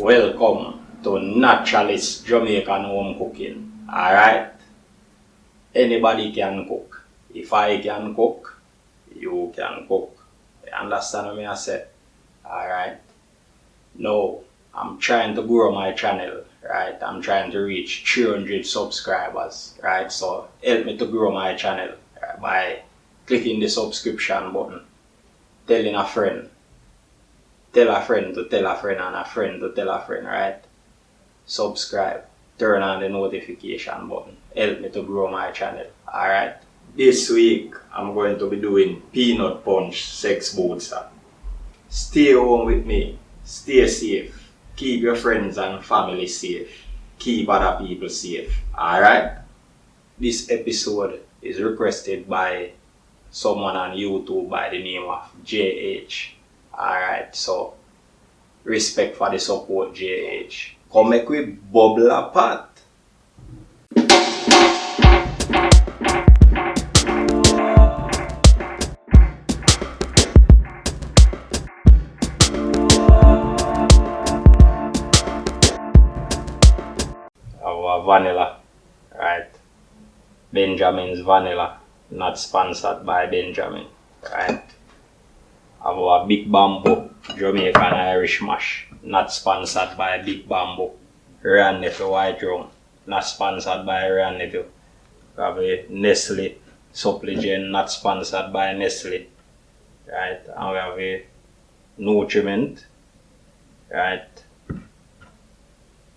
Welcome to Naturaliss Jamaican Home Cooking. Alright? Anybody can cook. If I can cook, you can cook. You understand what I say? Alright? Now, I'm trying to grow my channel. Right? I'm trying to reach 300 subscribers. Right? So, help me to grow my channel by clicking the subscription button. Telling a friend. Tell a friend to tell a friend and a friend to tell a friend, right? Subscribe. Turn on the notification button. Help me to grow my channel, alright? This week, I'm going to be doing peanut punch sex booster. Stay home with me. Stay safe. Keep your friends and family safe. Keep other people safe, alright? This episode is requested by someone on YouTube by the name of JH. Alright, so respect for the support, JH. Come make we bubble apart. Our vanilla, right? Benjamin's vanilla, not sponsored by Benjamin, right? Our Big Bamboo Jamaican Irish mash, not sponsored by Big Bamboo. Ryan Nephew White Rum, not sponsored by Ryan Nephew. We have a Nestle Supplement, not sponsored by Nestle. Right? And we have a Nutriment, right?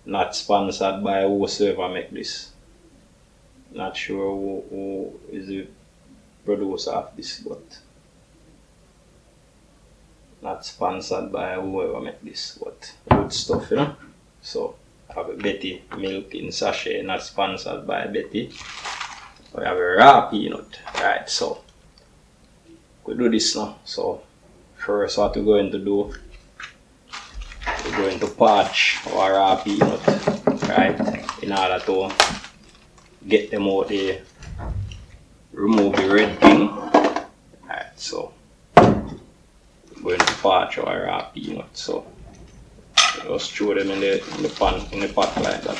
Not sponsored by whosoever make this. Not sure who is the producer of this, but not sponsored by whoever make this, but good stuff, you know. So I have a Betty milk in sachet, not sponsored by Betty. We have a raw peanut, right? So we do this now. So first, what we're going to do, we're going to parch our raw peanut, right? In order to get them out there, remove the red thing, right? So going to parch our raw peanut, so just throw them in the pan, in the pot like that.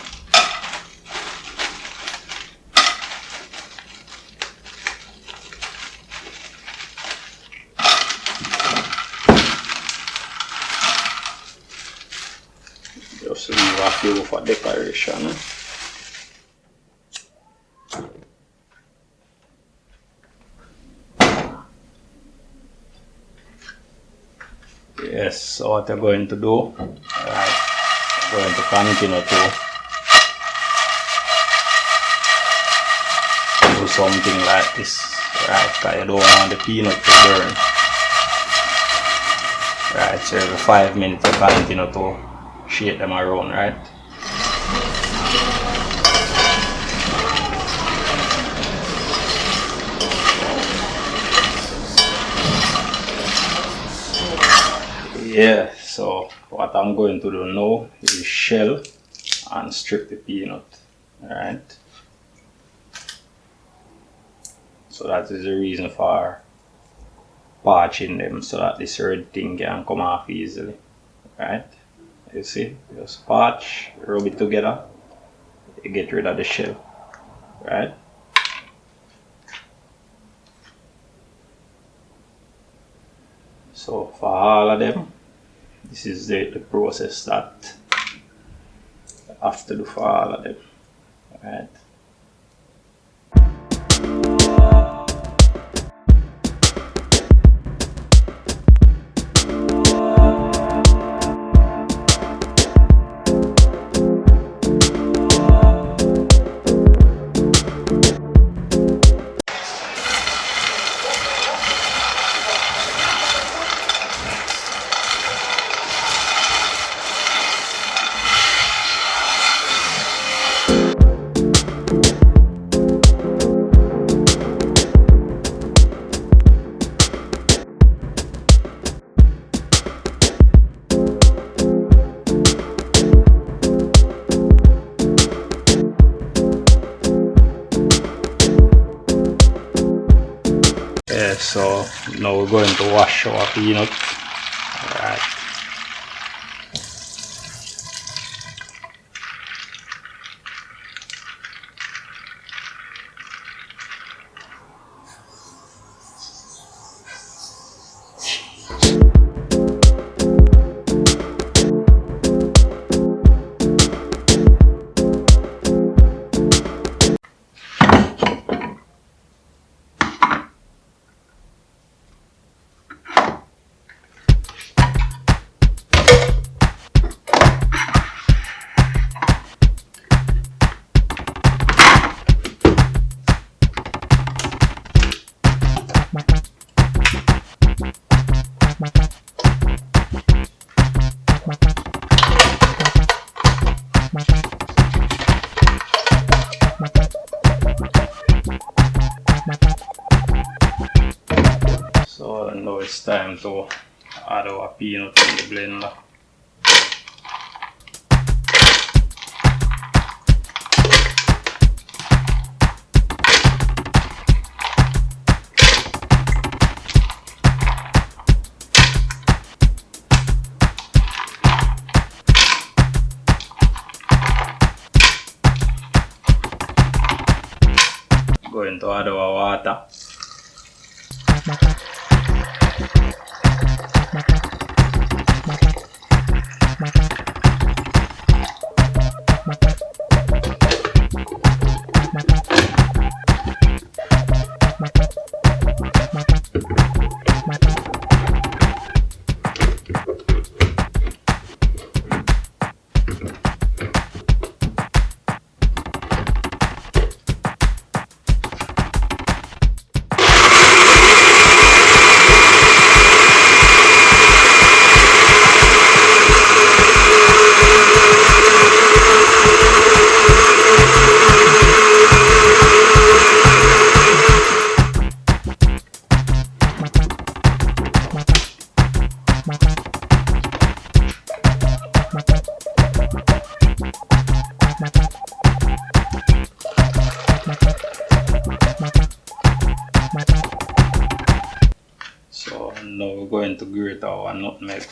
Just leave a few for decoration. Yes, so what I'm going to do, right, I'm going to continue to do something like this, right, because I don't want the peanut to burn. Right, so every 5 minutes I continue to shake them around, right. Yeah, so what I'm going to do now is shell and strip the peanut, alright? So that is the reason for parching them, so that this red thing can come off easily, right? You see, just parch, rub it together, you get rid of the shell, right? So for all of them, this is the process that I have to do for all of them, right? So now we're going to wash our peanut. Alright. So now it's time to add our peanut in the blender. Going to add our water. So now we're going to grate our nutmeg.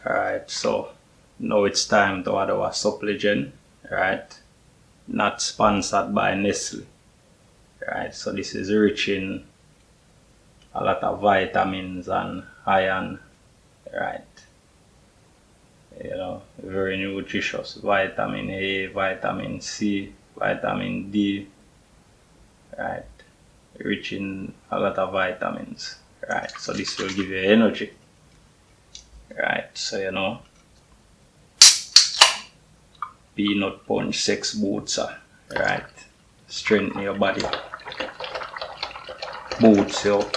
Alright, so now it's time to add our supplement, right? Not sponsored by Nestle. Right, so this is rich in a lot of vitamins and iron, right? You know, very nutritious. Vitamin A, vitamin C, vitamin D, right? Rich in a lot of vitamins, right? So this will give you energy, right? So you know, peanut punch 6 boots, right? Strengthen your body, boots you up.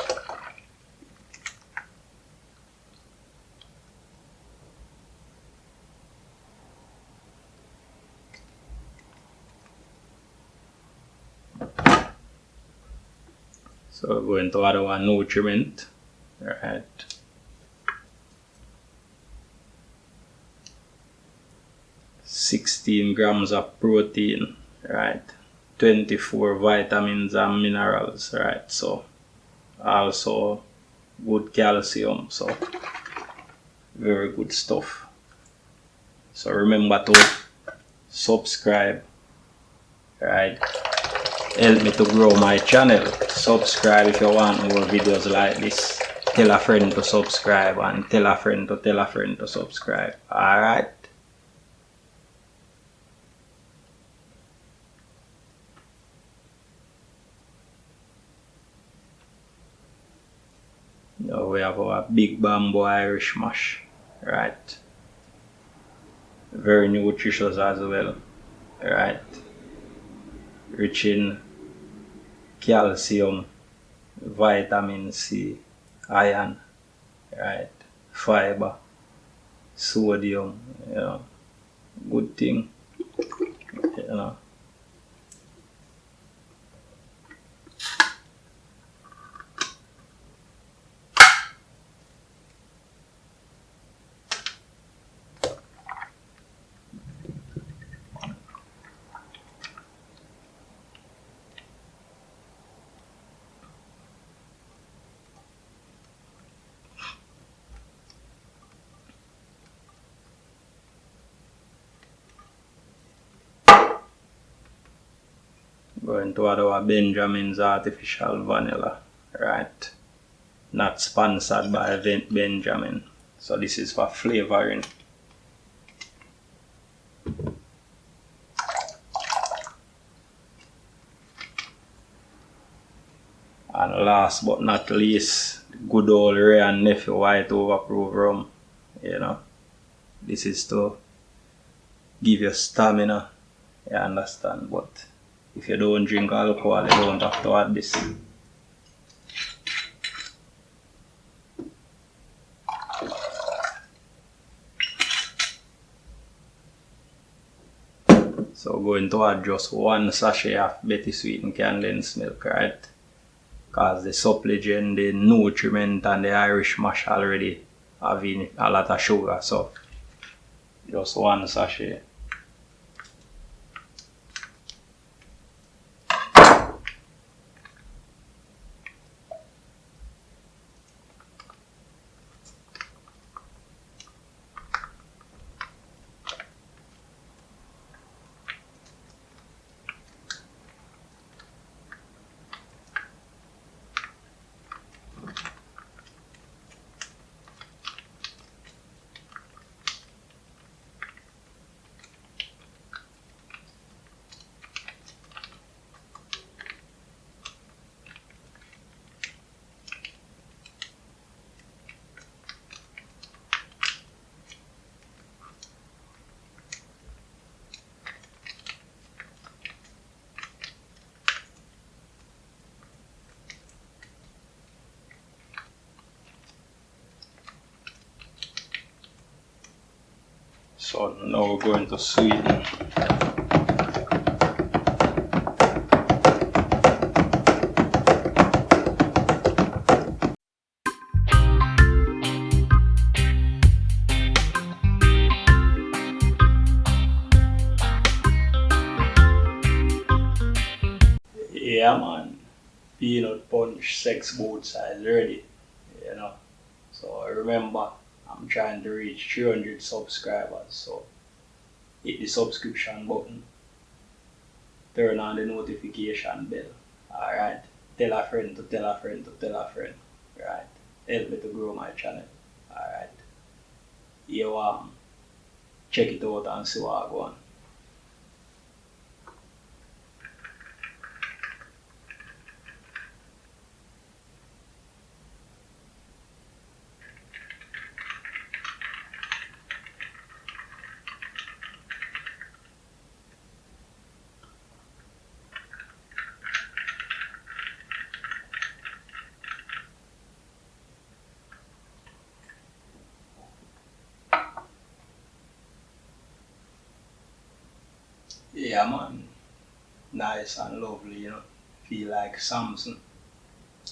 So we're going to add our nutriment, right? $16 grams of protein, right? 24 vitamins and minerals, right? So also good calcium, so very good stuff. So remember to subscribe, right? Help me to grow my channel. Subscribe if you want more videos like this. Tell a friend to subscribe and tell a friend to subscribe. Alright? Now we have our big bamboo Irish mash, right? Very nutritious as well, right? Rich in calcium, vitamin C, iron, right? Fiber, sodium, you know, good thing, you know. Going to add our Benjamin's artificial vanilla, right? Not sponsored by Benjamin. So this is for flavoring. And last but not least, good old Ray and Nephew White Overproof rum. You know, this is to give you stamina, you understand, but if you don't drink alcohol, you don't have to add this. So going to add just 1 sachet of Betty sweetened condensed milk, right? Because the supplement, the nutriment and the Irish mash already having a lot of sugar, so just 1 sachet. So now we're going to sweeten. Yeah man, peanut punch 6 boot size ready, you know. So remember, I'm trying to reach 300 subscribers, so hit the subscription button, turn on the notification bell, alright? Tell a friend to tell a friend to tell a friend, right? Help me to grow my channel, alright? You check it out and see what I go on. Yeah man, nice and lovely, you know. Feel like Samson,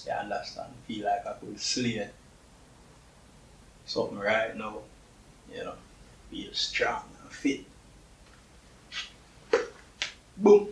you understand? Feel like I could slay something right now, you know. Feel strong and fit. Boom.